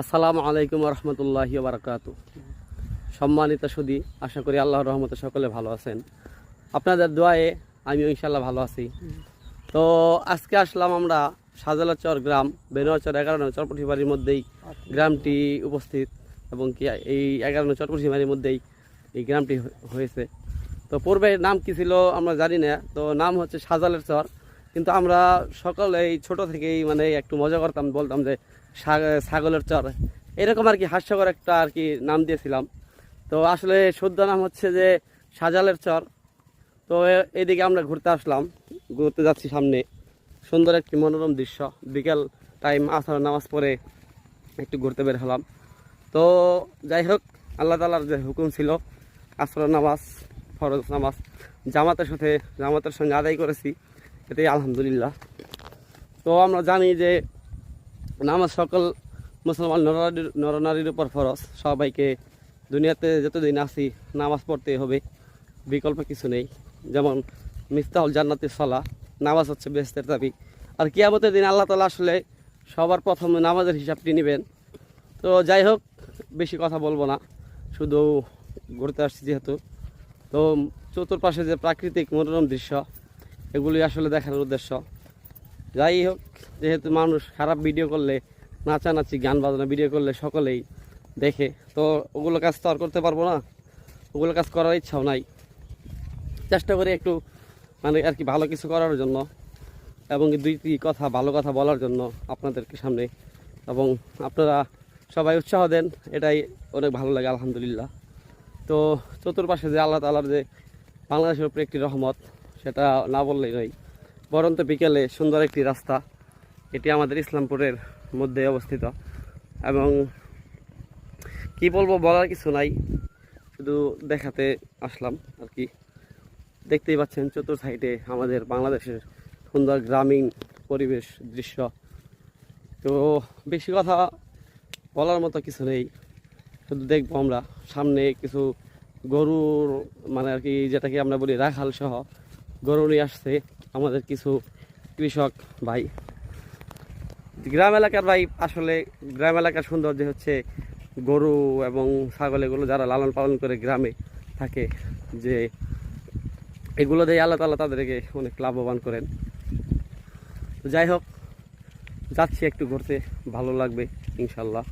আসসালামু আলাইকুম রহমতুল্লাহি বারাকাতু। সম্মানিত সুধী, আশা করি আল্লাহর রহমতে সকলে ভালো আছেন। আপনাদের দোয়ায়ে আমিও ইনশাল্লাহ ভালো আছি। তো আজকে আসলাম আমরা শাহজালাচর গ্রাম, বেনোয়াচর 11 নং চরপটি বাড়ির মধ্যেই গ্রামটি উপস্থিত, এবং কি এই 11 নং চরপটি বাড়ির মধ্যেই এই গ্রামটি হয়েছে। তো পূর্বে নাম কি ছিল আমরা জানি না, তো নাম হচ্ছে শাহজালের চর। কিন্তু আমরা সকলে এই ছোট থেকেই মানে একটু মজা করতাম, বলতাম যে ছাগলের চর, এরকম আর কি হাস্যকর একটা আর কি নাম দিয়েছিলাম। তো আসলে শুদ্ধ নাম হচ্ছে যে শাহজালের চর। তো এইদিকে আমরা ঘুরতে আসলাম, ঘুরতে যাচ্ছি সামনে। সুন্দর একটি মনোরম দৃশ্য, বিকেল টাইম আসর নামাজ পড়ে একটু ঘুরতে বের হলাম। তো যাই হোক, আল্লাহ তাআলার যে হুকুম ছিল আসর নামাজ, ফরজ নামাজ জামাতের সঙ্গে আদায় করেছি, এতেই আলহামদুলিল্লাহ। তো আমরা জানি যে নামাজ সকল মুসলমান নরনারীর উপর ফরজ। সবাইকে দুনিয়াতে যতদিন আছি নামাজ পড়তেই হবে, বিকল্প কিছু নেই। যেমন মিফতাহুল জান্নাতি সালাহ, নামাজ হচ্ছে বেহেশতের চাবি। আর কিয়ামতের দিন আল্লাহ তাআলা আসলে সবার প্রথমে নামাজের হিসাবটি নেবেন। তো যাই হোক, বেশি কথা বলবো না, শুধু ঘুরতে আসছি যেহেতু। তো চতুর্পাশে যে প্রাকৃতিক মনোরম দৃশ্য, এগুলি আসলে দেখার উদ্দেশ্য। যাই হোক, যেহেতু মানুষ খারাপ ভিডিও করলে, নাচানাচি গান বাজনা ভিডিও করলে সকলেই দেখে, তো ওগুলো কাজ তো আর করতে পারবো না, ওগুলো কাজ করার ইচ্ছাও নাই। চেষ্টা করি একটু মানে আর কি ভালো কিছু করার জন্য, এবং দুইটি কথা ভালো কথা বলার জন্য আপনাদেরকে সামনে, এবং আপনারা সবাই উৎসাহ দেন, এটাই অনেক ভালো লাগে আলহামদুলিল্লাহ। তো চতুর্পাশে যে আল্লাহ তাআলার যে বাংলাদেশের উপরে একটি রহমত, সেটা না বললেই নয়। বরন্ত বিকেলে সুন্দর একটি রাস্তা, এটি আমাদের ইসলামপুরের মধ্যে অবস্থিত। এবং কি বলবো, বলার কিছু নাই, শুধু দেখাতে আসলাম আর কি। দেখতেই পাচ্ছেন চতুর সাইডে আমাদের বাংলাদেশের সুন্দর গ্রামীণ পরিবেশ দৃশ্য। তো বেশি কথা বলার মতো কিছু নেই, শুধু দেখবো আমরা সামনে কিছু গরুর মানে আর কি, যেটাকে আমরা বলি রাখাল সহ গরু নিয়ে আসছে আমাদের কিছু কৃষক ভাই। গ্রাম এলাকার ভাই, আসলে গ্রাম এলাকার সৌন্দর্য হচ্ছে গরু এবং ছাগল, এগুলো যারা লালন পালন করে গ্রামে থাকে, যে এগুলো দিয়ে আল্লাহ তাআলা তাদেরকে অনেক লাভবান করেন। যাই হোক, যাচ্ছি একটু ঘুরতে, ভালো লাগবে ইনশাল্লাহ।